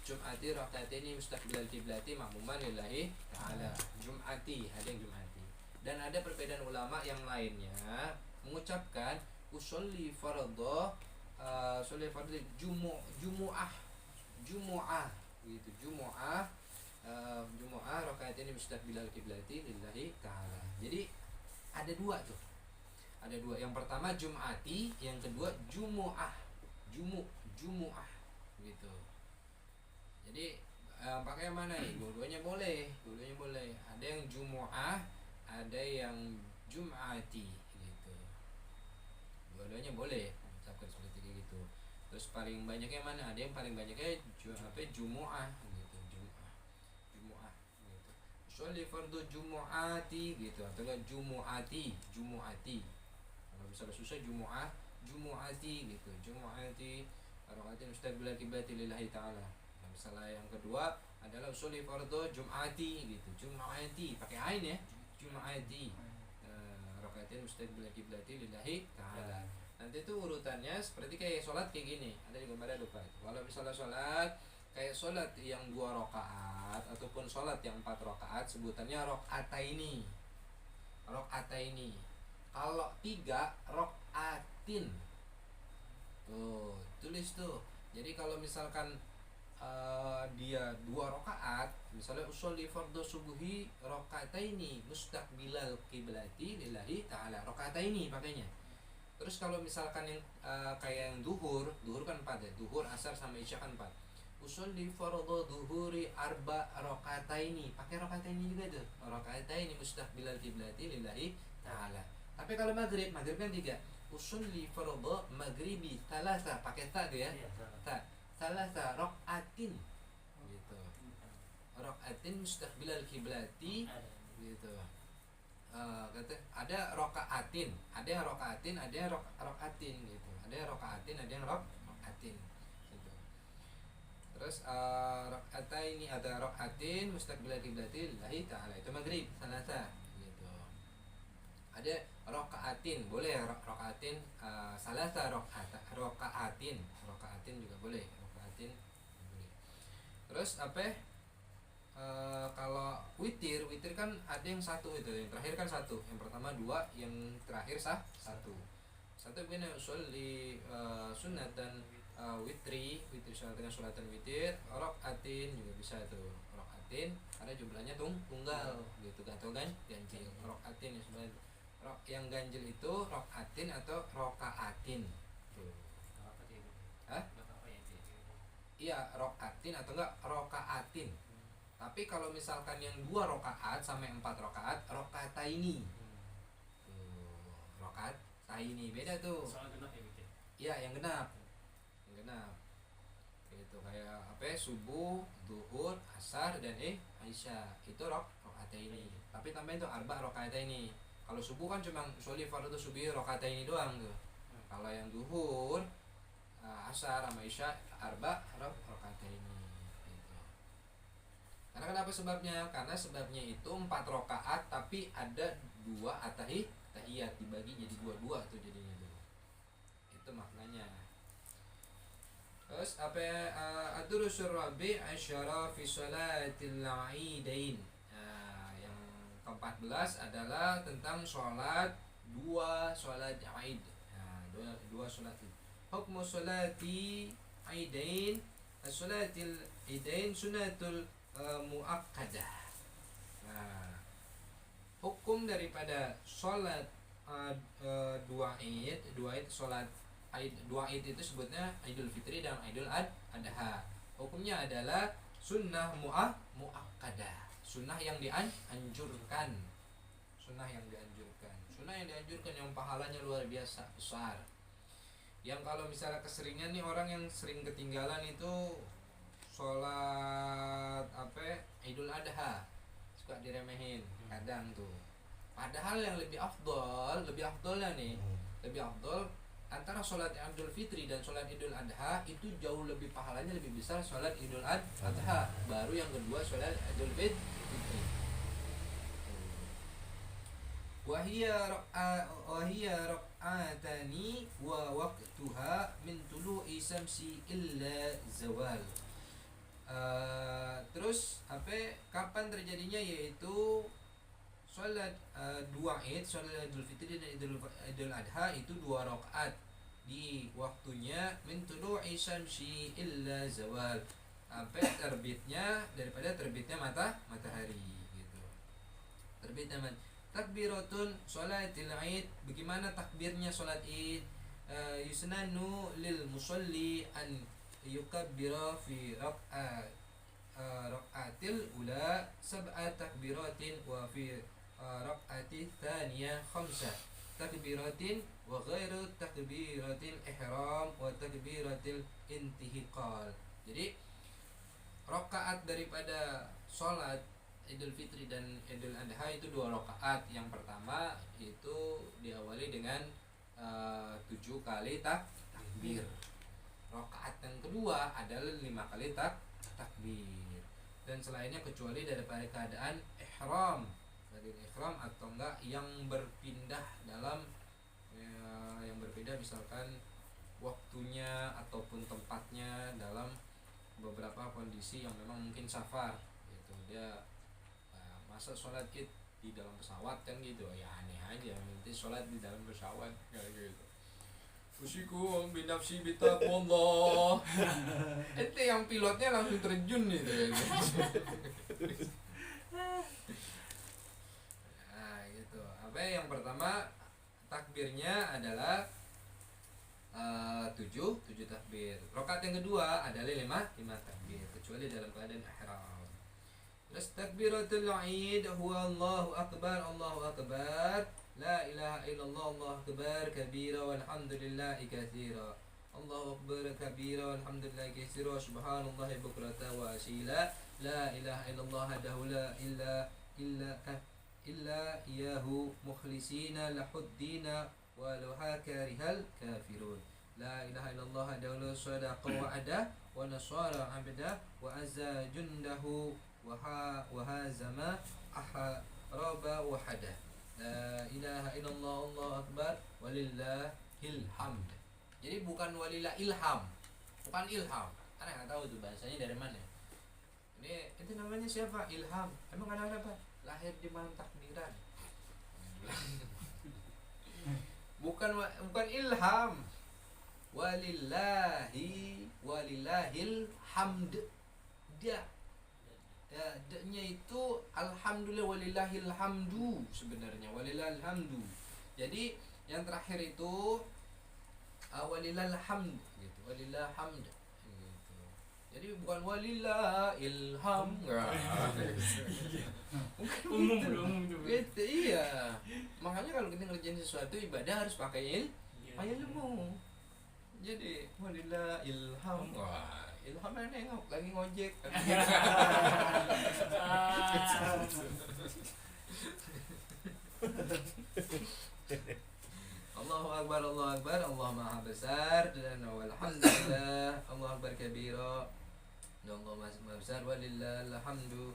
Jum'ati rakaataini mustaqbilal qiblati ma'muman lillahi ta'ala. Jum'ati, ada yang Jum'ati. Dan ada perbedaan ulama yang lainnya mengucapkan usolli fardhu jumu'ah gitu. Jumu'ah rakaataini mustaqbilal qiblati lillahi ta'ala. Jadi ada dua tuh. Ada dua. Yang pertama Jum'ati, yang kedua Jumu'ah. Jumu'ah gitu. Jadi pakai yang mana ya? Dua-duanya boleh. Ada yang Jumu'ah, ada yang Jum'ati gitu. Dua-duanya boleh ucapkan seperti gitu. Terus paling banyak yang mana? Ada yang paling banyaknya Jumu'ah gitu. Jumu'ah gitu. Sholli fardhu Jumu'ati gitu, atau enggak Jumu'ati. Kalau misalnya susah Jumu'ati gitu. Jumu'ati rakaatin mustaqbilal qiblati lillahi ta'ala. Nah, misalnya yang kedua adalah sholli fardhu Jum'ati gitu. Jum'ati pakai ain ya. Jum'ati rakaatin mustaqbilal qiblati lillahi ta'ala. Nanti itu urutannya seperti kayak sholat kayak gini. Ada di gambarnya lupa. Kalau misalnya sholat kayak sholat yang 2 rakaat ataupun sholat yang 4 rakaat, sebutannya rakaataini. Kalau 3 rakaatin. Tuh, tulis tuh. Jadi kalau misalkan dia 2 rakaat, misalnya usolli fardhu subuhi rakaataini mustaqbilal qiblati lillahi ta'ala. Rakaataini pakainya. Terus kalau misalkan yang kayak yang duhur kan 4 ya. Duhur, asar sama isya kan 4. Usolli fardhu duhuri arba rakaataini. Pakai rakaataini juga tuh. Rakaataini mustaqbilal qiblati lillahi ta'ala. Tapi kalau maghrib kan 3. Usolli fardhu maghribi thalatha, pakai ta tuh ya. Thalatha rakaatin gitu. Rakaatin mustaqbilal qiblati gitu. Kata ada rakaatin, ada yang rakaatin, ada yang rakaatin gitu. Ada yang rakaatin, ada yang rakaatin gitu. Terus rakaataini, ada rakaatin mustaqbilal qiblati lillahi ta'ala, itu maghrib thalatha gitu. Ada rakaatin, boleh rakaatin salatha rakaatin juga boleh. Terus apa? Kalau witir kan ada yang 1 itu, yang terakhir kan 1, yang pertama 2, yang terakhir 1. Satu begini usolli sunatan witri sholat dengan sholatan witir, rakaatin juga bisa tuh. Rakaatin ada jumlahnya tunggal gitu kan, atau ganjil. Rakaatin yang ganjil itu rakaatin atau rakaatin tuh. Iya, rakaatin atau enggak rakaatin. Tapi kalau misalkan yang 2 rakaat sampai 4 rakaat, rakaataini. Rakaataini beda tuh. Soal genap ya gitu. Iya, yang genap. Gitu kayak apa? Subuh, duhur, asar dan isya. Itu rakaataini. Tapi tambahin tuh arba rakaataini. Kalau subuh kan cuma sholli fardhu subuhi rakaataini doang tuh. Kalau yang duhur, asar sama isya arba rakaataini gitu. Karena kenapa sebabnya? Karena sebabnya itu 4 rakaat tapi ada 2 tahiyat dibagi jadi 2 tuh jadinya tuh. Itu maknanya. Terus apa ad-durusur rabi' asyara fi shalatil 'aidain. Yang ke-14 adalah tentang sholat 2 sholat Aid. Dua sholat Id. Hukmu sholati Aidain. Sholatil Aidain sunatul muakkadah. Hukum daripada sholat 2 Id sholat Id, 2 Id itu sebutnya Idul Fitri dan Idul Adha. Hukumnya adalah sunnah muakkadah, sunnah yang dianjurkan. Sunnah yang dianjurkan yang pahalanya luar biasa besar. Yang kalau misalnya keseringan nih, orang yang sering ketinggalan itu sholat Idul Adha suka diremehin kadang tuh. Padahal yang lebih afdolnya nih, lebih afdol antara sholat Idul Fitri dan sholat Idul Adha itu jauh lebih pahalanya lebih besar sholat Idul Adha. Baru yang kedua sholat Idul Fitri. Wahia rak'atani wa waqtuha min tulu'i samsi illa zawal. Terus kapan terjadinya, yaitu sholat dua Id, sholat Idul Fitri dan Idul Adha itu 2 rakaat di waktunya min tulu'i syamsi illa zawal, sampai terbitnya, daripada terbitnya matahari gitu. Terbitnya takbiratun sholatil Id. Bagaimana takbirnya sholat Id? Yusnanu lil musalli an yukabbira fi rak'atil ula sab'a takbiratin wa fi rak'ati thaniyah khamsa takbiratin wa ghairu takbiratil ihram wa takbiratil intihiqal. Jadi rakaat daripada sholat Idul Fitri dan Idul Adha itu 2 rakaat. Yang pertama itu diawali dengan 7 kali takbir. Rakaat yang kedua adalah 5 kali takbir. Dan selainnya kecuali daripada keadaan ihram, dari ihram atau enggak yang berpindah dalam yang berbeda, misalkan waktunya ataupun tempatnya dalam beberapa kondisi yang memang mungkin safar gitu. Dia masa sholat Id di dalam pesawat kan gitu, ya aneh aja. Nanti sholat di dalam pesawat kayak gitu. Usiku binafsi bitaqwallah. Ente yang pilotnya langsung terjun gitu. Nah gitu. Yang pertama takbirnya adalah 7 takbir. Rakaat yang kedua adalah 5 takbir kecuali dalam keadaan ihram. Terus takbiratul Id huwa Allahu akbar, Allahu akbar, la ilaha illallah, Allahu akbar kabira walhamdulillahi katsira, Allahu akbar kabira walhamdulillahi katsira, subhanallahi bukratan wa asila, la ilaha illallah wahdahu la illa iyyahu mukhlisina lahuddina walau karihal kafirun, la ilaha illallah wahdahu sadaqa wa'ada wa nasara 'abda wa azza jundahu wa hazama ahraba wahada, la ilaha illallah, Allahu akbar, walillahil hamd. Jadi bukan walillah ilham, bukan ilham. Karena nggak tahu tuh bahasanya dari mana. Ini itu namanya siapa? Ilham. Emang ada apa? Lahir di malam takbiran. Bukan ilham. Walillahil hamd. Dia nya itu alhamdulillah, walillahil hamdu sebenarnya, walillahil hamdu. Jadi yang terakhir itu walillahil hamd gitu, walillah hamd gitu. Jadi bukan walillah ilham. Umum juga. Gitu, iya. Makanya kalau kita ngerjain sesuatu ibadah harus pakai ilmu. Jadi walillah ilham. Wah, ilhamnya nengok lagi ngojek. Allahu akbar, Allahu akbar, Allah maha besar, dan walhamdulillah, Allahu akbar kabira, dan Allah maha besar, walillahil hamdu.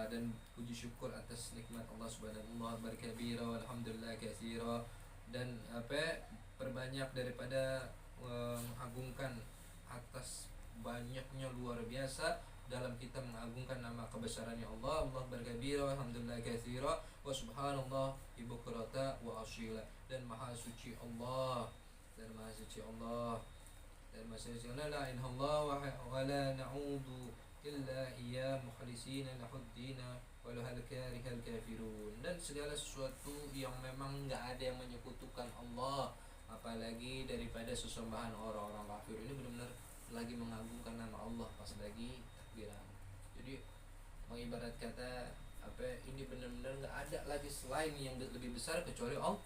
Dan puji syukur atas nikmat Allah subhanahu wa ta'ala kabira, walhamdulillah katsira. Dan perbanyak daripada mengagungkan atas banyaknya luar biasa dalam kita mengagungkan nama kebesarannya Allah. Allah berkabira, alhamdulillah katsira, wa subhanallah ibukrata wa asyila. Dan maha suci Allah, dan maha suci Allah, dan maha suci Allah, la ilaha illallah wa la na'udzu illa iya mukhlisina lahuddina walau hal karihal kafirun. Dan segala sesuatu yang memang enggak ada yang menyekutukan Allah, apalagi daripada sesembahan orang-orang kafir. Ini benar-benar lagi mengagungkan nama Allah pas lagi takbiran. Jadi mengibarat kata ini benar-benar nggak ada lagi selain yang lebih besar kecuali Allah.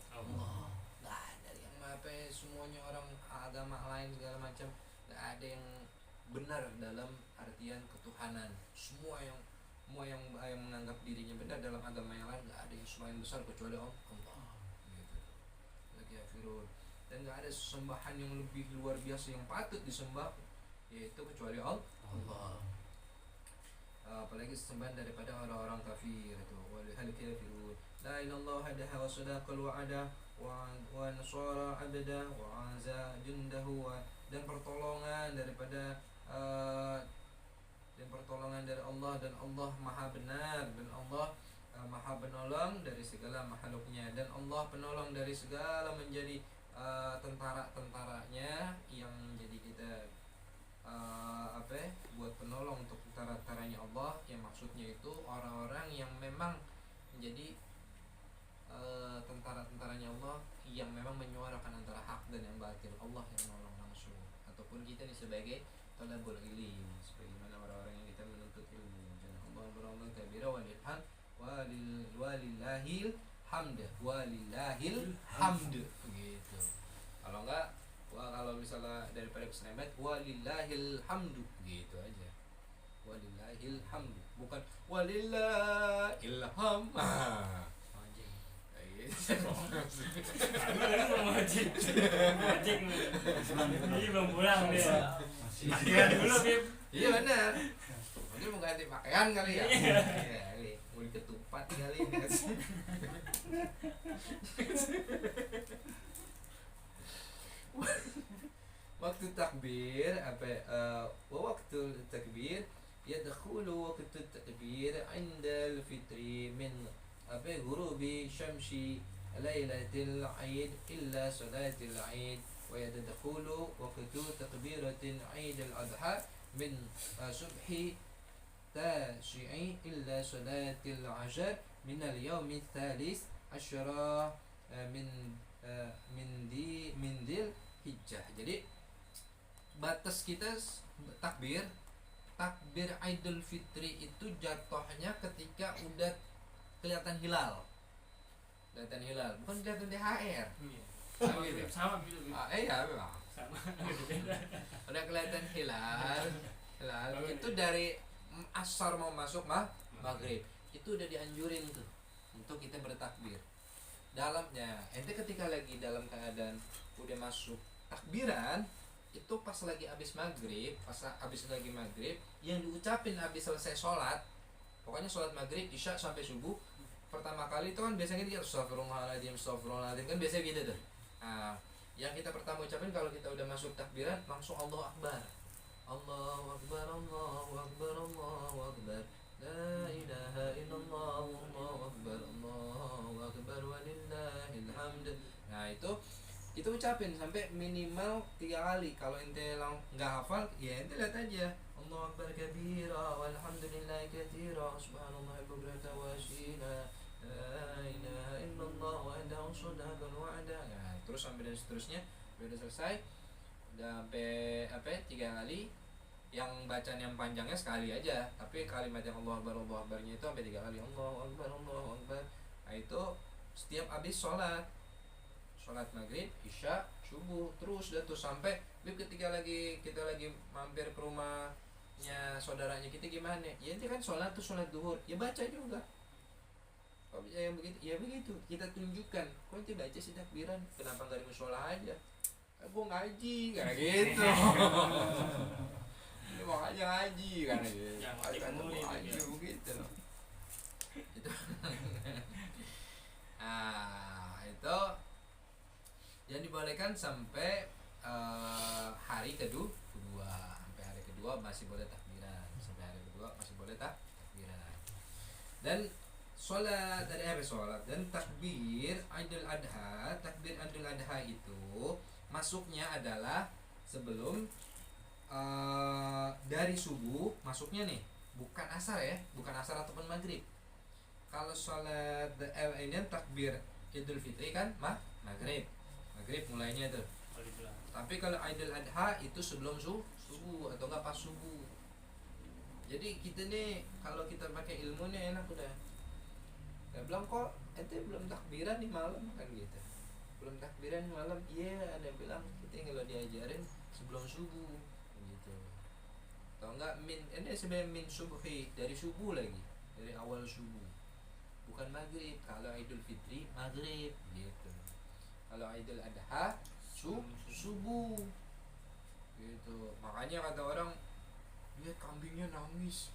Nggak ada yang semuanya orang agama lain segala macam, nggak ada yang benar dalam artian ketuhanan. Semua yang menganggap dirinya benar dalam agama yang lain, nggak ada yang selain besar kecuali Allah. Gitu. Lagi afirun. Dan nggak ada sesembahan yang lebih luar biasa yang patut disembah yaitu kecuali Allah. Apalagi sesembahan daripada orang-orang kafir itu. Walihal kafirun la ilallah hadaha wa sadaqal wa'ada wa nasara abda wa aza jundahu. Dan pertolongan daripada Allah, dan Allah maha benar, dan Allah maha penolong dari segala makhluknya, dan Allah penolong dari segala menjadi tentara-tentaranya yang menjadi kita buat penolong untuk tentara-tentaranya Allah, yang maksudnya itu orang-orang yang memang menjadi tentara-tentaranya Allah, yang memang menyuarakan antara hak dan yang batil. Allah yang menolong langsung, ataupun kita ini sebagai talabul ilmi, sebagaimana orang-orang yang kita menuntut ilmu. Dan Allah berawal kabira walillahil hamd gitu. Kalau enggak, kalau misalnya daripada keserempet walillahil hamdu gitu aja. Walillahil hamdu, bukan walillahil hamd. Aku mau ngojek. Ini belum pulang dia. Pakaian dulu, Bib. Iya benar. Mungkin mau ganti pakaian kali ya. Iya, kali. Mau diketupat kali. Waktu takbir waktu takbir yadkhulu waktu takbir 'inda al-fitri min ghurubi syamsi lailatul 'id illa salatul 'id, wa yadkhulu waktu takbiratin 'id al-adha min subhi tashi'i illa salatul 'ashr min al-yawm al-thalith asyara min dil hijjah. Jadi batas kita takbir Idul Fitri itu jatuhnya ketika udah kelihatan hilal, bukan kelihatan THR. Sama gitu. Iya memang. Sama. Udah kelihatan hilal itu dari asar mau masuk maghrib, itu udah dianjurin tuh untuk kita bertakbir. Dalamnya ente ketika lagi dalam keadaan udah masuk takbiran, itu pas lagi habis maghrib, yang diucapin habis selesai sholat, pokoknya sholat maghrib, isya sampai subuh, pertama kali itu kan biasanya kita astagfirullahaladzim kan biasanya gitu tuh. Nah, yang kita pertama ucapin kalau kita udah masuk takbiran langsung Allahu Akbar, Allahu Akbar, Allahu Akbar, Allahu Akbar, la ilaha illallah, Allahu Akbar, Allahu Akbar, walillahil hamd. Nah itu ucapin sampai minimal 3 kali. Kalau ente nggak hafal, ya ente lihat aja Allahu Akbar kabira walhamdulillahi katsira subhanallah bukratan wa asila la ilaha illallah wahdahu sadaqal wa'da. Nah, terus sampai dan seterusnya. Udah selesai, udah sampai 3 kali. Yang bacaan yang panjangnya sekali aja, tapi kalimat yang Allahu Akbarnya itu sampai 3 kali, Allahu Akbar, Allahu Akbar. Nah itu setiap habis sholat maghrib, isya, subuh, terus dah tuh sampai ketika kita lagi mampir ke rumahnya saudaranya kita gimana ya, ente kan sholat duhur ya baca juga. Kalau yang begitu kita tunjukkan, kok ente baca sih takbiran, kenapa nggak di musola aja? Gua ngaji kayak gitu. Ini mau aja ngaji kan gitu. Aja begitu loh. Itu. Itu yang dibolehkan sampai hari kedua, sampai hari kedua masih boleh takbiran, dan sholat dan takbir Idul Adha itu masuknya adalah sebelum dari subuh masuknya nih, bukan asar ataupun maghrib. Kalau sholat ini takbir Idul Fitri kan maghrib mulainya tuh. Tapi kalau Idul Adha itu sebelum subuh atau enggak pas subuh. Jadi kita nih kalau kita pakai ilmu nih enak udah. Ya bilang kok ente belum takbiran nih malam kan gitu. Belum takbiran malam. Iya, ada bilang kita kalau diajarin sebelum subuh gitu. Atau enggak ini sebenarnya min subuhi, dari subuh lagi, dari awal subuh. Bukan maghrib. Kalau Idul Fitri maghrib gitu. Kalau Idul Adha subuh gitu. Makanya kata orang, lihat kambingnya nangis.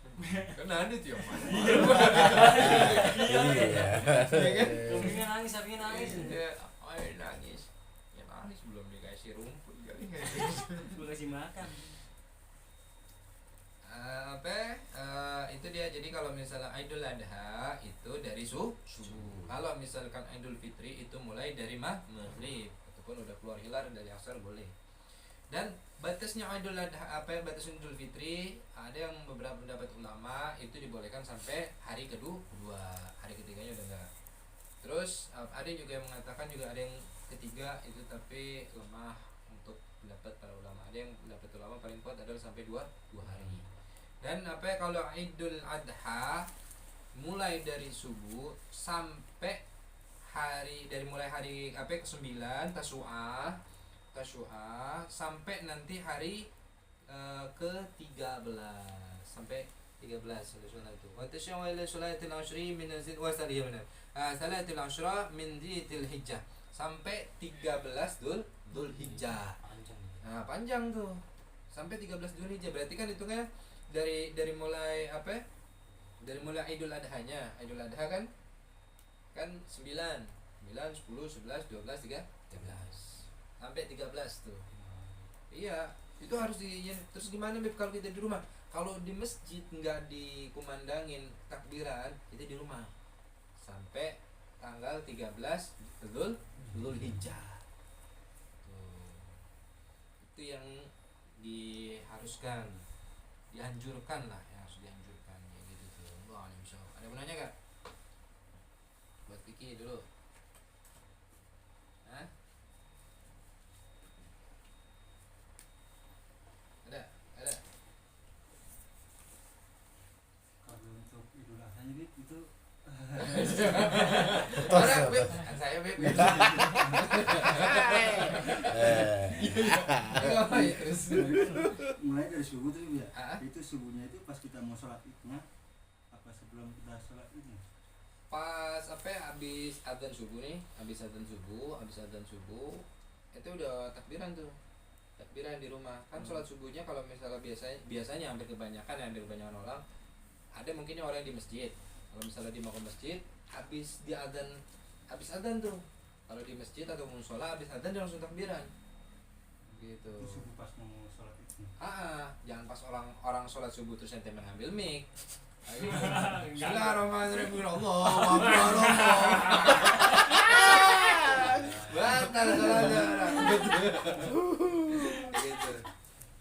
Kan ada tuh yang mana? Iya. Kambingnya nangis, sapinya nangis. Nangis. Ya nangis belum dikasih rumput kali. Belum kasih makan. Itu dia. Jadi kalau misalnya Idul Adha itu dari subuh. Kalau misalkan Idul Fitri itu mulai dari maghrib ataupun udah keluar hilal dari asar boleh. Dan batasnya Idul Adha batas Idul Fitri ada yang beberapa pendapat ulama itu dibolehkan sampai hari kedua, hari ketiganya udah enggak. Terus ada juga yang mengatakan juga ada yang ketiga itu tapi lemah untuk pendapat para ulama. Ada yang pendapat ulama paling kuat adalah sampai dua hari. Dan kalau Idul Adha mulai dari subuh sampai mulai hari ke-9 Tasyu'ah sampai nanti hari ke-13 sampai 13 itu. Wa tasyawwa ila salatil 'ashri min salatil 'ashra min Dzil Hijjah sampai 13 Dzulhijjah. Nah, panjang tuh. Sampai 13 Dzulhijjah berarti kan hitungnya dari mulai dari mulai Idul Adha-nya. Idul Adha kan 9, 10, 11, 12, 13 sampai 13 tuh. Iya, itu harus terus gimana Beb kalau kita di rumah? Kalau di masjid nggak dikumandangin takbiran, kita di rumah sampai tanggal 13 Dzulhijjah. Itu yang diharuskan, dianjurkan lah, ya harus dianjurkan ya gitu tuh. Wah, bisa. Ada mau nanya gak? Buat Kiki dulu. Hah? Ada. Kalau untuk Idul Adha itu Ada, Beb. Kan saya Beb. Terus mulai dari subuh tuh ya. Itu subuhnya itu pas kita mau sholat idnya apa sebelum kita sholat idnya? Pas habis adzan subuh itu udah takbiran tuh. Takbiran di rumah. Kan sholat subuhnya kalau misalnya biasanya hampir kebanyakan orang ada mungkin orang di masjid. Kalau misalnya di makom masjid habis adzan tuh. Kalau di masjid atau musola habis adzan dia langsung takbiran. Gitu. Itu subuh pas mau sholat idnya. Jangan pas orang sholat subuh terus ente mengambil mic. Bismillahirrahmanirrahim. Allahu Akbar. Batal sholatnya orang. Gitu.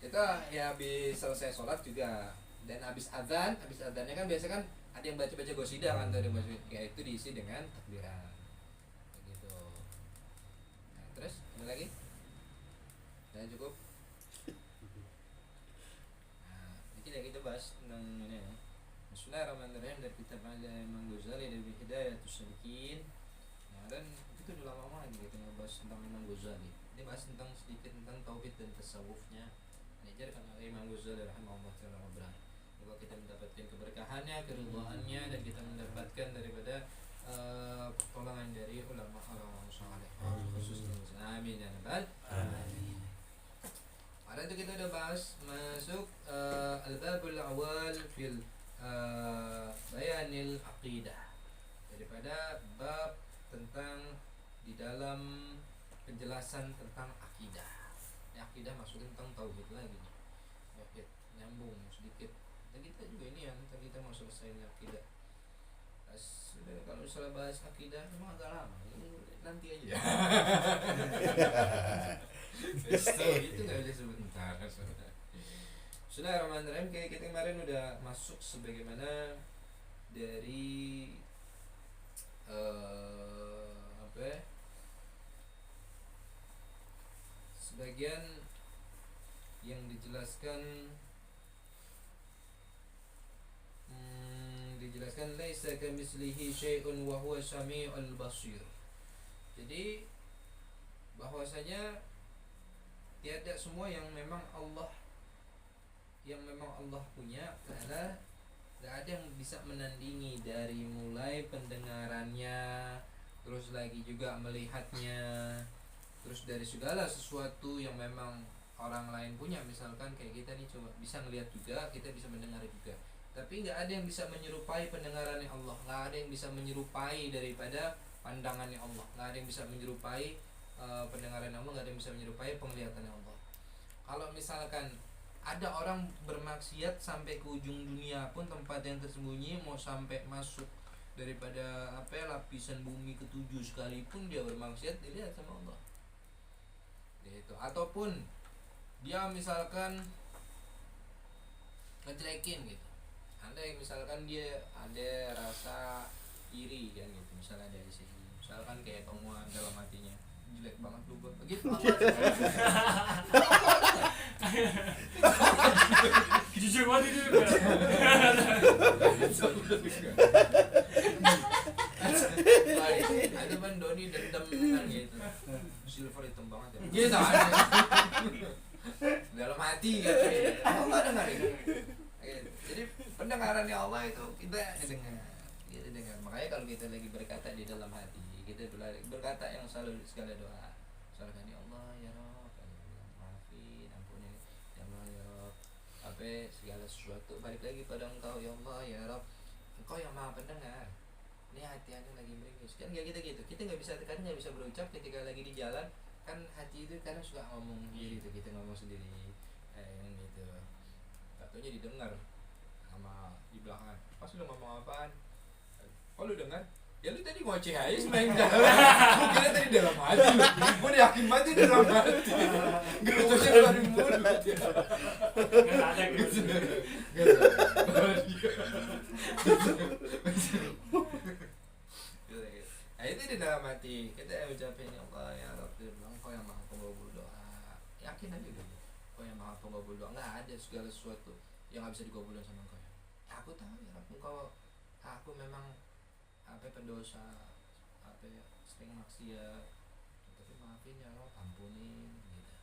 Itu ya habis selesai sholat juga dan habis adzannya kan biasa kan ada yang baca qasidah kan tadi ya itu diisi dengan takbiran. Gitu. Nah, terus ada lagi? Dan cukup. Nah, kita bahas tentang ini ya. Bismillahirrahmanirrahim dari kitab Imam Ghazali dari Hidayatus Salikin. Nah, dan itu udah lama lagi kita ngebahas tentang Imam Ghazali. Dia bahas tentang sedikit tentang tauhid dan tasawufnya. Diajarkan oleh Imam Ghazali rahimahullah taala wabarakatuh. Bahwa kita mendapatkan keberkahannya, keridhaannya dan kita mendapatkan daripada pertolongan dari ulama orang saleh khususnya. Amin ya rabbal alamin. Ada itu kita udah bahas masuk al-babul awal fil bayanil aqidah, daripada bab tentang di dalam penjelasan tentang akidah. Ini akidah maksudnya tentang tauhid lagi nih. Oke, nyambung sedikit. Dan kita juga ini yang kita mau selesai akidah. Sudah kalau misalnya bahas akidah memang agak lama. Nanti aja. Itu nggak bisa sebentar. Bismillahirrahmanirrahim. Kayak kita kemarin udah masuk sebagaimana dari sebagian yang dijelaskan laisa kamitslihi syai'un wa huwa samiul basir. Jadi bahwasanya tiada semua yang memang Allah punya, karena gak ada yang bisa menandingi dari mulai pendengarannya, terus lagi juga melihatnya, terus dari segala sesuatu yang memang orang lain punya. Misalkan kayak kita nih coba bisa ngelihat juga, kita bisa mendengar juga, tapi gak ada yang bisa menyerupai pendengarannya Allah, gak ada yang bisa menyerupai daripada pandangannya Allah, gak ada yang bisa menyerupai pendengarannya Allah, gak ada yang bisa menyerupai penglihatannya Allah. Kalau misalkan ada orang bermaksiat sampai ke ujung dunia pun, tempat yang tersembunyi, mau sampai masuk daripada lapisan bumi ketujuh sekalipun dia bermaksiat, dilihat sama Allah. Gitu. Ataupun dia misalkan ngejelekin gitu, ada yang misalkan dia ada rasa iri kan gitu, misalnya dari segi misalkan kayak omongan dalam hatinya, jelek banget lu buat begitu. Jujur banget itu. Ada ban Doni dendam kan gitu, silver hitam banget ya gitu ada dalam hati gitu. Allah dengar itu. Jadi pendengarannya Allah itu kita dengar. Makanya kalau kita lagi berkata di dalam hati, kita berkata yang selalu segala doa, misalkan ya Allah ya Rob, maafin, ampuni ya Allah ya Rob, segala sesuatu balik lagi pada Engkau ya Allah ya Rob, Engkau yang maha pendengar. Ini hati anda lagi meringis kan, nggak gitu, kita nggak bisa berucap ketika lagi di jalan kan, hati itu kadang suka ngomong gitu, kita ngomong sendiri gitu, katanya didengar sama di belakang, pas lu ngomong apaan, oh lu dengar ya, lu tadi ngoceh aja sebenarnya dalam, lu kira tadi dalam hati, gue yakin banget itu dalam hati, nggak cocok dari mulut, Nggak ada gitu. Nah itu di dalam hati kita ucapin ya Allah ya Rabbi, bilang Kau yang maha pengabul doa, yakin aja gitu, Kau yang maha pengabul doa, nggak ada segala sesuatu yang nggak bisa digabulkan sama Engkau ya. Aku tahu ya Rabbi, aku memang pendosa, sering maksiat, tapi maafin ya Rob, ampunin gitu.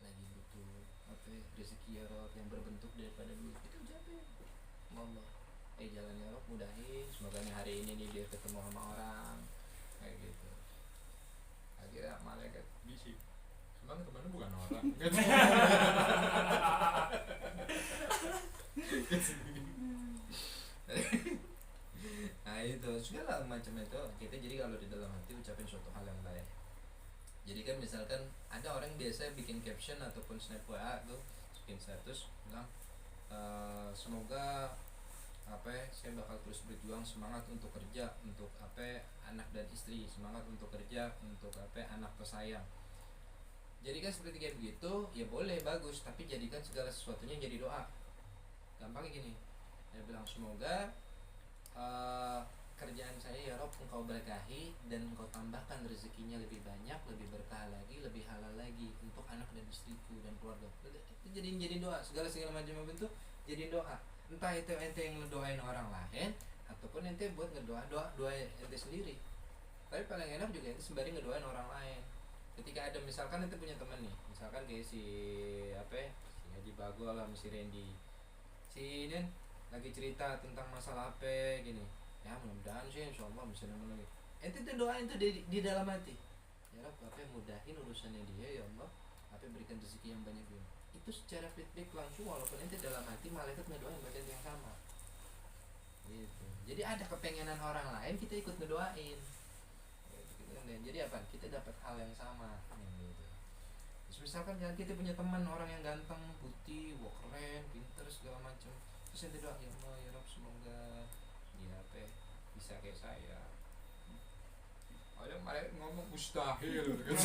Lagi butuh rezeki ya Rob yang berbentuk daripada duit, itu ucapin Allah, jalannya Rob mudahin, semoga nih hari ini nih dia ketemu sama orang kayak gitu. Akhirnya malaikat bisik, sebenarnya kemana bukan orang nah itu segala macam itu kita. Jadi kalau di dalam hati ucapin suatu hal yang baik. Jadi kan misalkan ada orang biasa bikin caption ataupun snap WA tuh, bikin status bilang semoga saya bakal terus berjuang, semangat untuk kerja, untuk anak dan istri, semangat untuk kerja, untuk anak tersayang. Jadi kan seperti kayak begitu ya boleh, bagus, tapi jadikan segala sesuatunya jadi doa. Gampangnya gini, dia bilang semoga kerjaan saya ya Rob Engkau berkahi dan Engkau tambahkan rezekinya lebih banyak, lebih berkah lagi, lebih halal lagi untuk anak dan istriku dan keluarga. Itu jadi doa, segala macam bentuk jadi doa. Entah itu ente yang ngedoain orang lain ataupun ente buat doa ente sendiri. Tapi paling enak juga ente sembari ngedoain orang lain. Ketika ada misalkan ente punya teman nih, misalkan kayak si Haji Bagol lah, si Randy, si ini lagi cerita tentang masalah gini, ya mudah-mudahan sih insyaallah bisa nemen lagi. Ente tuh doain tuh di dalam hati, ya Rabb mudahin urusannya dia ya Allah, berikan rezeki yang banyak dia. Itu secara feedback langsung, walaupun ente dalam hati malaikat ngedoain badan yang sama gitu. Jadi ada kepengenan orang lain, kita ikut ngedoain gitu. Jadi apa? Kita dapat hal yang sama gitu. Terus misalkan kita punya teman orang yang ganteng, putih, keren, pinter segala macam, terus ente doa ya Allah ya Rabb semoga dia bisa kayak saya. Ada malaikat ngomong mustahil gitu.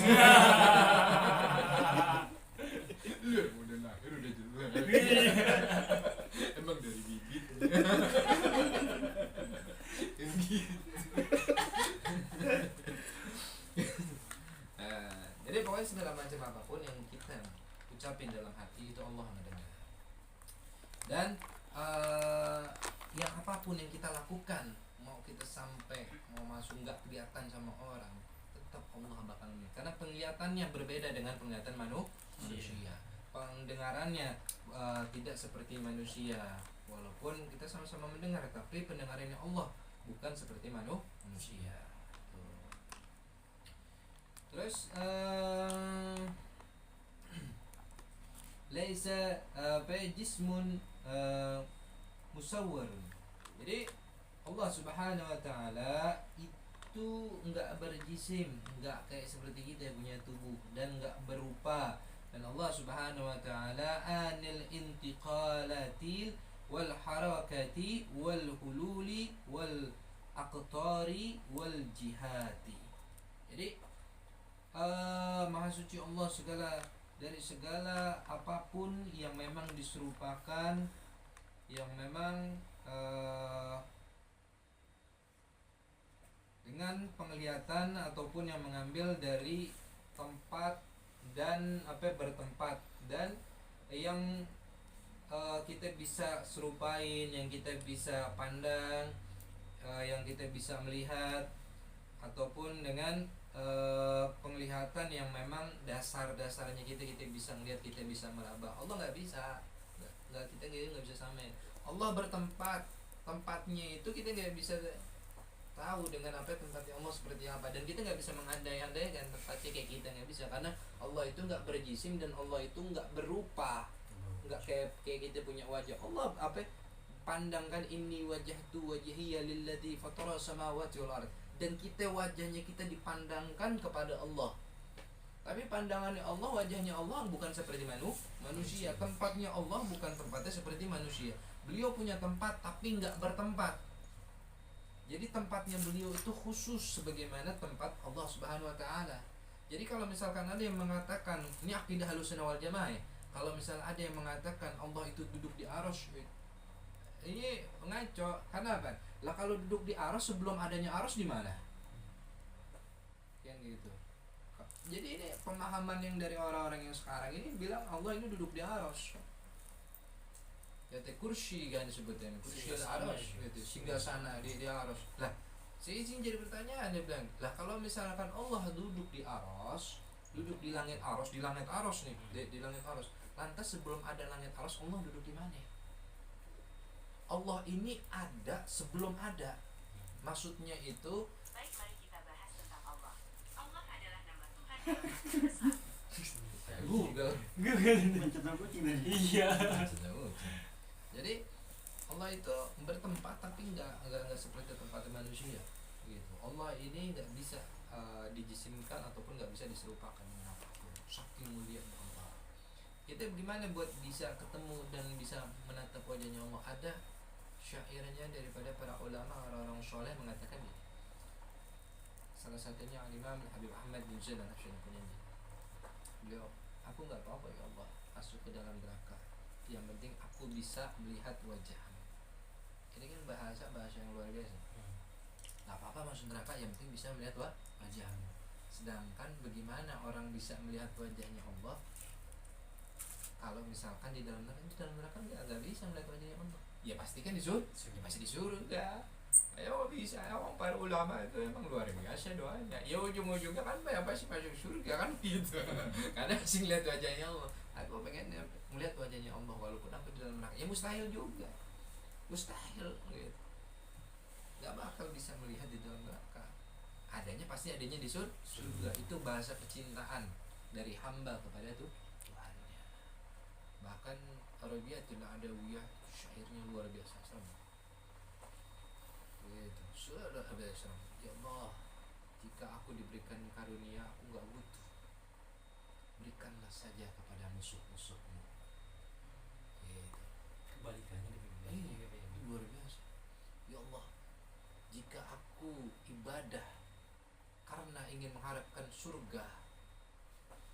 Lu udah lahir udah jelas. Emang dari bibit. Jadi pokoknya segala macam apapun yang kita ucapin dalam hati itu Allah mendengar. Dan yang apapun yang kita lakukan, mau kita sampai mau masuk nggak kelihatan sama orang, tetap Allah bakal melihat. Karena penglihatannya berbeda dengan penglihatan manusia. Pendengarannya tidak seperti manusia. Walaupun kita sama-sama mendengar, tapi pendengarannya Allah bukan seperti manusia. Terus laisa jismun musawwar. Jadi Allah Subhanahu wa taala itu enggak berjisim, enggak kayak seperti kita punya tubuh, dan enggak berupa Dan Allah Subhanahu wa taala anil intiqalatil wal harakati wal hululi wal aqtari wal jihati. Jadi Maha suci Allah dari segala apapun yang memang diserupakan, yang memang dengan penglihatan ataupun yang mengambil dari tempat dan bertempat, dan yang kita bisa serupain, yang kita bisa pandang, yang kita bisa melihat, ataupun dengan penglihatan yang memang dasar-dasarnya kita bisa melihat, kita bisa meraba. Allah nggak bisa, kita nggak bisa samain. Allah bertempat, tempatnya itu kita nggak bisa tahu dengan tempatnya Allah seperti apa, dan kita nggak bisa mengandai-andaikan tempatnya kayak kita, nggak bisa, karena Allah itu nggak berjisim dan Allah itu nggak berupa, nggak kayak kita punya wajah. Allah pandangkan ini wajhtu wajhiya lilladzi fatara samawati wal ard, dan kita wajahnya kita dipandangkan kepada Allah. Tapi pandangannya Allah, wajahnya Allah bukan seperti manusia. Tempatnya Allah bukan tempatnya seperti manusia. Beliau punya tempat tapi nggak bertempat. Jadi tempatnya beliau itu khusus sebagaimana tempat Allah Subhanahu wa taala. Jadi kalau misalkan ada yang mengatakan, ini akidah Ahlussunnah wal Jamaah ya, kalau misalnya ada yang mengatakan Allah itu duduk di arsy, ini ngaco. Karena apa? Lah kalau duduk di arsy, sebelum adanya arsy di mana? Yang gitu. Jadi ini pemahaman yang dari orang-orang yang sekarang ini bilang Allah ini duduk di arsy. Kata kursi kan disebutnya, kursi arsy gitu, singgasana di arsy. Lah, saya izin jadi pertanyaan, dia bilang, lah kalau misalkan Allah duduk di arsy, duduk di langit arsy, nih, di langit arsy. Lantas sebelum ada langit arsy, Allah duduk di mana? Allah ini ada sebelum ada. Maksudnya itu, baik, mari kita bahas tentang Allah. Allah adalah nama Tuhan yang Maha Besar. Google. Mencetak kucing tadi. Iya. Jadi Allah itu bertempat tapi nggak seperti tempat manusia gitu. Allah ini nggak bisa dijisimkan ataupun nggak bisa diserupakan dengan apapun. Saking mulianya Allah. Kita bagaimana buat bisa ketemu dan bisa menatap wajahnya Allah? Ada syairnya daripada para ulama, orang-orang soleh mengatakan ini. Salah satunya Imam Habib Ahmad bin Zaid Al-Hafsyani penyanyi. Beliau, aku nggak apa-apa ya Allah masuk ke dalam neraka, yang penting aku bisa melihat wajahmu. Ini kan bahasa yang luar biasa. Nggak apa-apa masuk neraka, yang penting bisa melihat wajahmu. Sedangkan bagaimana orang bisa melihat wajahnya Allah kalau misalkan di dalam neraka nggak bisa melihat wajahnya Allah? Ya pasti kan disuruh, ya pasti disuruh enggak. Ayo bisa, orang para ulama itu emang luar biasa doanya. Ya ujung-ujungnya kan pasti masuk surga kan gitu. Karena masih ngeliat wajahnya Allah. Aku pengen melihat wajahnya Allah walaupun aku di dalam neraka. Ya mustahil juga, mustahil gitu. Gak bakal bisa melihat di dalam neraka. Adanya pasti adanya di surga. Itu bahasa kecintaan dari hamba kepada Tuhannya. Bahkan Arabiyatul Adawiyah syairnya luar biasa sama. Gitu. Sudah biasa. Ya Allah, jika aku diberikan karunia, aku gak butuh. Berikanlah saja kepada musuh-musuhmu. Gitu. Kebalikannya Luar biasa. Ya Allah, jika aku ibadah karena ingin mengharapkan surga,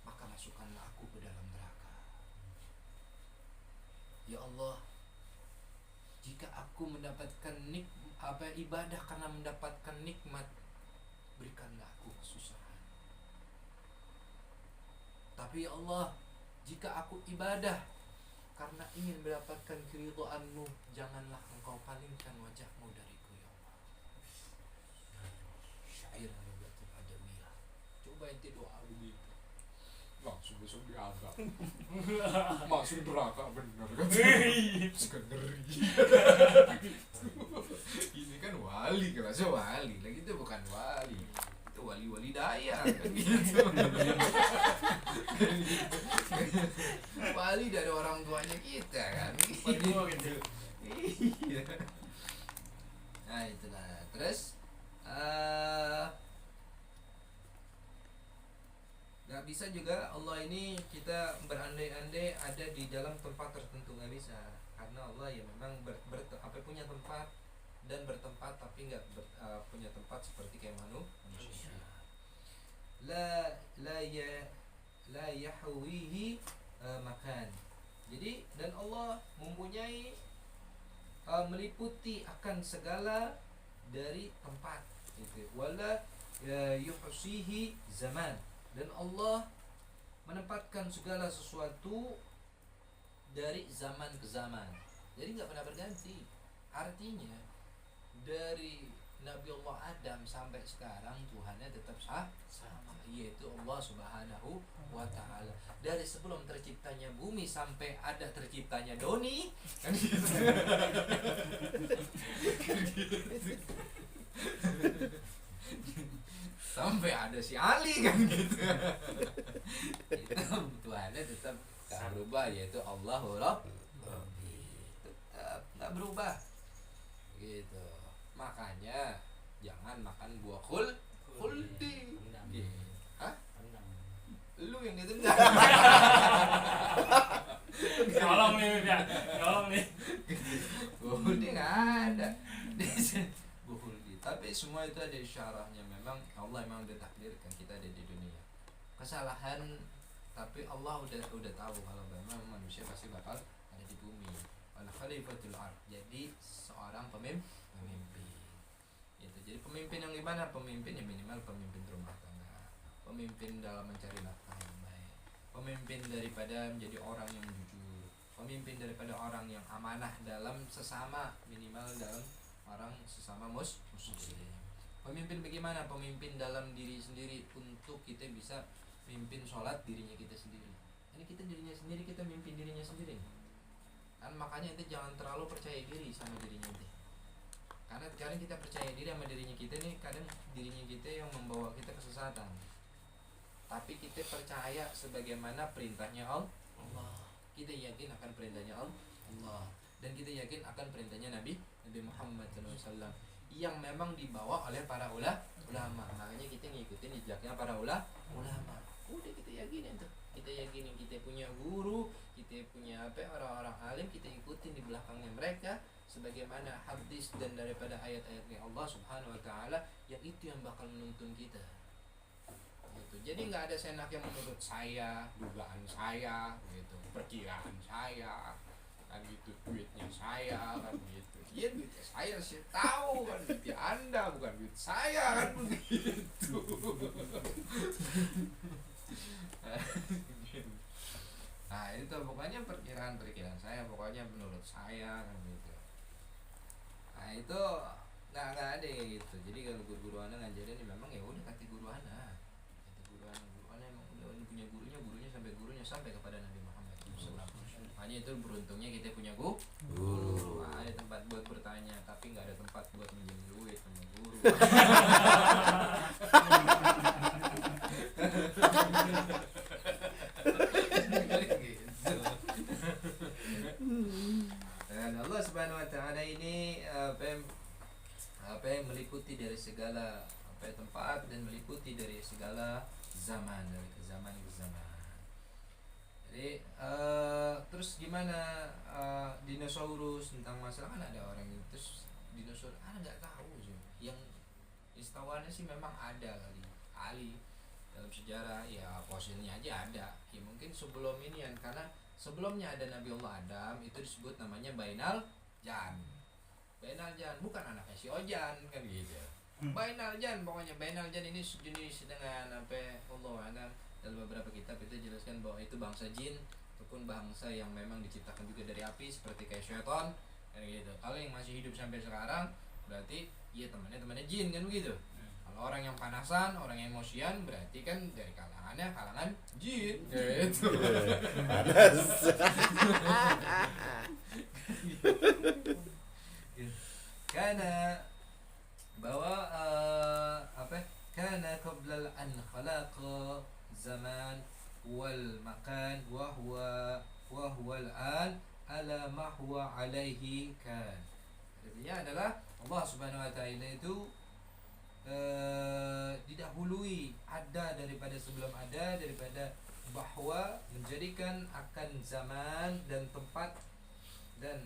maka masukkanlah aku ke dalam neraka. Ya Allah, jika aku mendapatkan ibadah karena mendapatkan nikmat, berikanlah aku kesusahan. Tapi ya Allah, jika aku ibadah karena ingin mendapatkan keridhaan-Mu, janganlah Engkau palingkan wajah-Mu dariku ya Allah. Syair Arabiyatul Adawiyah. Coba ente doa begitu, langsung besok diangkat. Masuk neraka bener kan? Ngeri. Ini kan wali, kerasa wali. Lagi itu bukan wali, itu wali-wali daya kan gitu. Wali dari orang tuanya kita kan. gitu. Iya. Nah itulah. Terus gak bisa juga Allah ini kita berandai-andai ada di dalam tempat tertentu, nggak bisa, karena Allah ya memang punya tempat dan bertempat, tapi nggak punya tempat seperti kayak manusia. La yahwihi makan. Jadi dan Allah mempunyai meliputi akan segala dari tempat gitu. Wala yuhsihi zaman, dan Allah menempatkan segala sesuatu dari zaman ke zaman, jadi nggak pernah berganti. Artinya dari Nabi Allah Adam sampai sekarang Tuhannya tetap sama, yaitu Allah Subhanahu wa Ta'ala. Dari sebelum terciptanya bumi sampai ada terciptanya Doni kan gitu. Sampai ada si Ali kan gitu. Itu Tuhannya tetap gak berubah, yaitu Allahu Rabbi, tetap gak berubah gitu. Makanya jangan makan buah khuldi. Hah? Lu yang ditendang. Tolong nih ya, tolong nih. Buah khuldi nggak ada. Buah khuldi. Tapi semua itu ada isyarahnya. Memang Allah memang udah takdirkan kita ada di dunia. Kesalahan, tapi Allah udah tahu kalau memang manusia pasti bakal ada di bumi. Wal khalifatul ard. Jadi seorang pemimpin. Itu. Jadi pemimpin yang gimana? Pemimpin yang minimal pemimpin rumah tangga. Pemimpin dalam mencari nafkah yang baik. Pemimpin daripada menjadi orang yang jujur. Pemimpin daripada orang yang amanah dalam sesama, minimal dalam orang sesama muslim. Pemimpin bagaimana? Pemimpin dalam diri sendiri, untuk kita bisa mimpin sholat dirinya kita sendiri. Ini kita dirinya sendiri, kita mimpin dirinya sendiri. Kan makanya itu jangan terlalu percaya diri sama dirinya itu. Karena kadang kita percaya diri sama dirinya kita nih, kadang dirinya kita yang membawa kita kesesatan. Tapi kita percaya sebagaimana perintahnya Allah. Kita yakin akan perintahnya Allah, dan kita yakin akan perintahnya Nabi Muhammad SAW yang memang dibawa oleh para ulama. Makanya kita ngikutin jejaknya para ulama. Udah kita yakinin tuh. Kita yakinin kita punya guru, kita punya orang-orang alim, kita ikutin di belakangnya mereka sebagaimana hadis dan daripada ayat-ayatnya Allah Subhanahu wa Ta'ala, yang itu yang bakal menuntun kita gitu. Jadi nggak ada seenaknya menurut saya, dugaan saya gitu, perkiraan saya kan gitu, duitnya saya kan gitu. Ya duitnya saya sih tahu kan, duitnya Anda bukan duit saya kan begitu. Nah itu pokoknya perkiraan saya, pokoknya menurut saya kan gitu. Nah itu nggak ada ya gitu. Jadi kalau guru Anda ngajarin ya memang ya udah kata guru Anda emang udah punya gurunya sampai kepada Nabi Muhammad SAW. Makanya itu beruntungnya kita punya guru. Ada tempat buat bertanya, tapi nggak ada tempat buat minjem duit sama guru. Dan Allah Subhanahu wa Ta'ala ini apa yang meliputi dari segala tempat, dan meliputi dari segala zaman, dari zaman ke zaman. Jadi terus gimana dinosaurus, tentang masalah kan ada orang yang terus dinosaurus nggak tahu sih. Yang istawannya sih memang ada kali dalam sejarah ya, fosilnya aja ada ya, mungkin sebelum ini kan, karena sebelumnya ada Nabi Allah Adam, itu disebut namanya Bainal Jan, bukan anaknya si Ojan kan gitu. Bainal Jan, pokoknya Bainal Jan ini sejenis dengan Allah Adam. Dalam beberapa kitab itu jelaskan bahwa itu bangsa jin ataupun bangsa yang memang diciptakan juga dari api, seperti kayak syaitan kan gitu. Kalau yang masih hidup sampai sekarang berarti ya temannya jin kan begitu. Kalau orang yang panasan, orang yang emosian, berarti kan dari kalangan jin gitu. Panas. Karena bahwa karena qabla an khalaqa zaman wal makan wa huwa al-an ala ma huwa alaihi kan. Artinya adalah Allah Subhanahu wa Ta'ala itu didahului ada daripada sebelum ada, daripada bahwa menjadikan akan zaman dan tempat, dan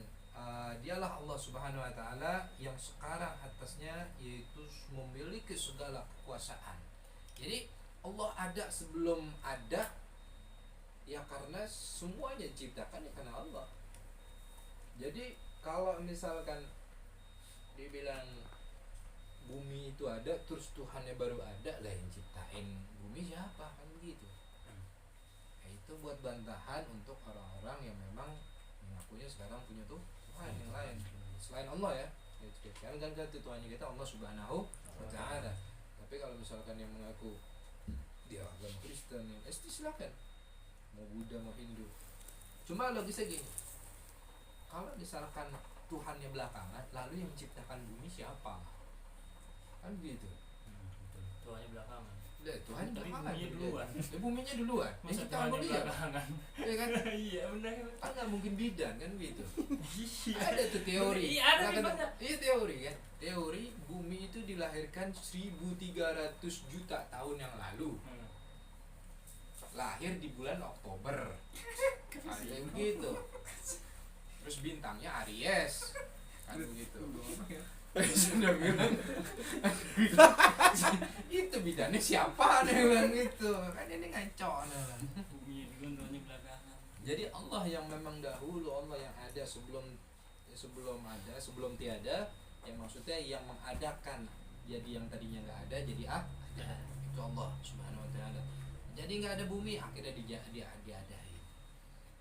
dialah Allah Subhanahu wa taala yang sekarang atasnya yaitu memiliki segala kekuasaan. Jadi Allah ada sebelum ada ya, karena semuanya diciptakan ya karena Allah. Jadi kalau misalkan dibilang bumi itu ada terus Tuhannya baru ada, lah yang ciptain bumi siapa, kan begitu. Nah, itu buat bantahan untuk orang-orang yang memang mengakunya sekarang punya Tuhan yang lain selain Allah ya. Kan Tuhannya kita Allah Subhanahu wa taala. Tapi kalau misalkan yang mengaku dia agama Kristen, yang silakan, mau Buddha mau Hindu. Cuma logisnya gini, kalau misalkan Tuhannya belakangan, lalu yang menciptakan bumi siapa? Kan gitu. Tuhannya belakangan. Tuhan Tapi belakangan. buminya duluan. Buminya duluan. Masa Yang Tuhannya ciptakan dia. belakangan? Ya kan? Iya benar. Kan nggak mungkin bidan kan gitu. Iya. Ada tuh teori. Iya, ada Nah, kan, banyak. iya teori kan. Teori bumi itu dilahirkan 1300 juta tahun yang lalu. Lahir di bulan Oktober. Ada yang begitu. Terus bintangnya Aries. Kan begitu. Sudah bilang itu bidannya siapa nih bilang gitu. Kan ini ngaco nih. Bumi dulu, Tuhannya belakangan. Jadi Allah yang memang dahulu, Allah yang ada sebelum ada, sebelum tiada, yang maksudnya yang mengadakan. Jadi yang tadinya nggak ada jadi ada. Itu Allah Subhanahu wa taala. Jadi nggak ada bumi, akhirnya diadain.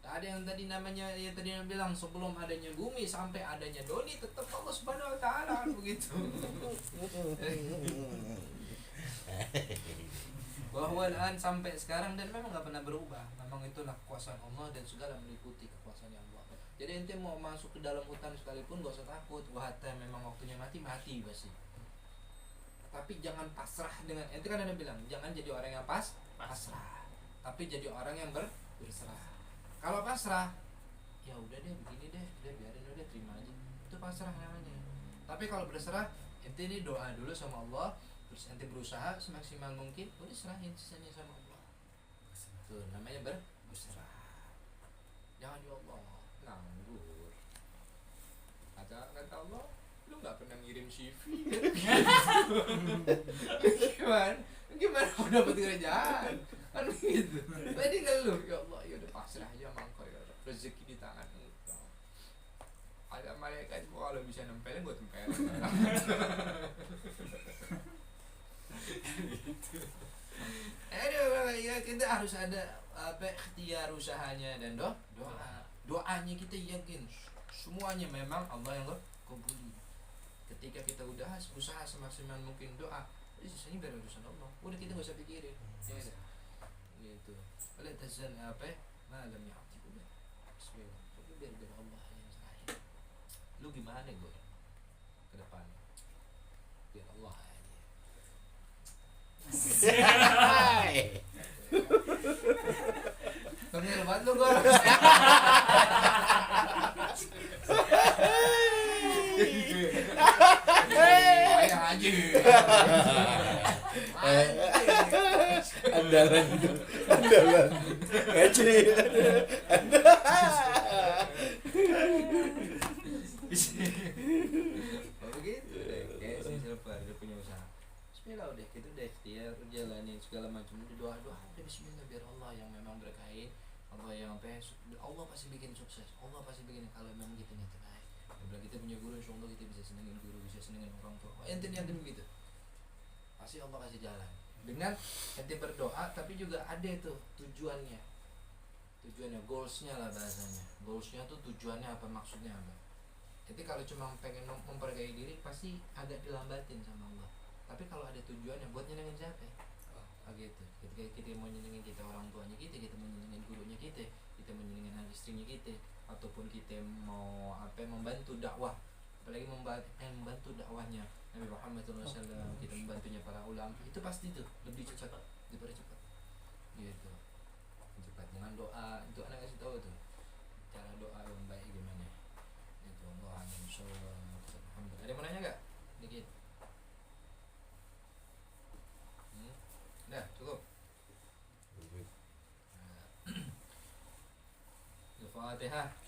Tak ada yang tadi namanya, yang tadi yang bilang sebelum adanya bumi sampai adanya doni tetap Allah Subhanahu wa taala begitu. Bahwa sampai sekarang dan memang nggak pernah berubah. Memang itulah kekuasaan Allah dan segala meliputi kekuasaan Allah. Jadi ente mau masuk ke dalam hutan sekalipun gak usah takut. Wah, memang waktunya mati pasti. Tapi jangan pasrah dengan, ente kan ada bilang jangan jadi orang yang pasrah. Tapi jadi orang yang berserah. Kalau pasrah, ya udah deh begini deh, biarin udah terima aja. Itu pasrah namanya. Tapi kalau berserah, ente ini doa dulu sama Allah, terus ente berusaha semaksimal mungkin, udah serahin sisanya sama Allah. Tuh namanya berserah. Jangan ya Allah nganggur. Kata Allah, lu nggak pernah ngirim CV kan? Gimana mau dapat kerjaan? Kan gitu. Tadi kan lu, ya Allah, ya udah pasrah aja sama Engkau ya Allah. Rezeki di tangan Engkau. Ada malaikat gua kalau bisa nempelin gua tempelin. Gitu. Ya kita harus ada ikhtiar usahanya dan doa. Doanya kita yakin semuanya memang Allah yang kabuli. Ketika kita udah usaha semaksimal mungkin doa, sisanya biar urusan Allah. Udah kita gak usah pikirin. Ya kan? Gitu. Oleh tazan malam ya'ti udah. Bismillah. Tapi biar Allah yang serahin. Lu gimana gue ke depan? Biar Allah aja. Tengil banget lu gue. Ayah aja. Andalan ngecri. Begitu deh, kayak si Silver dia punya usaha. Bismillah udah gitu deh, dia jalanin segala macam, udah doa udah Bismillah biar Allah yang memang berkahi, Allah yang Allah pasti bikin sukses, Allah pasti bikin kalau memang kita niat baik. Bila kita punya guru, insya Allah kita bisa senengin guru, bisa senengin orang tua. Ente niat begitu, pasti Allah kasih jalan. Dengan ente berdoa, tapi juga ada tuh tujuannya, goalsnya lah bahasanya. Goalsnya tuh tujuannya apa, maksudnya apa. Jadi kalau cuma pengen memperkaya diri pasti agak dilambatin sama Allah. Tapi kalau ada tujuannya buat nyenengin siapa? Gitu. Ketika kita mau nyenengin kita orang tuanya kita mau nyenengin gurunya kita mau nyenengin anak istrinya kita, ataupun kita mau membantu dakwah, apalagi membantu dakwahnya Nabi Muhammad SAW, kita membantunya para ulama, itu pasti tuh lebih cepat, dipercepat. Gitu. Cepat dengan doa, itu anak kasih tahu tuh cara doa yang baik gimana. Itu Allah Alhamdulillah. Ada yang mau nanya nggak? Dikit. Al-Fatihah.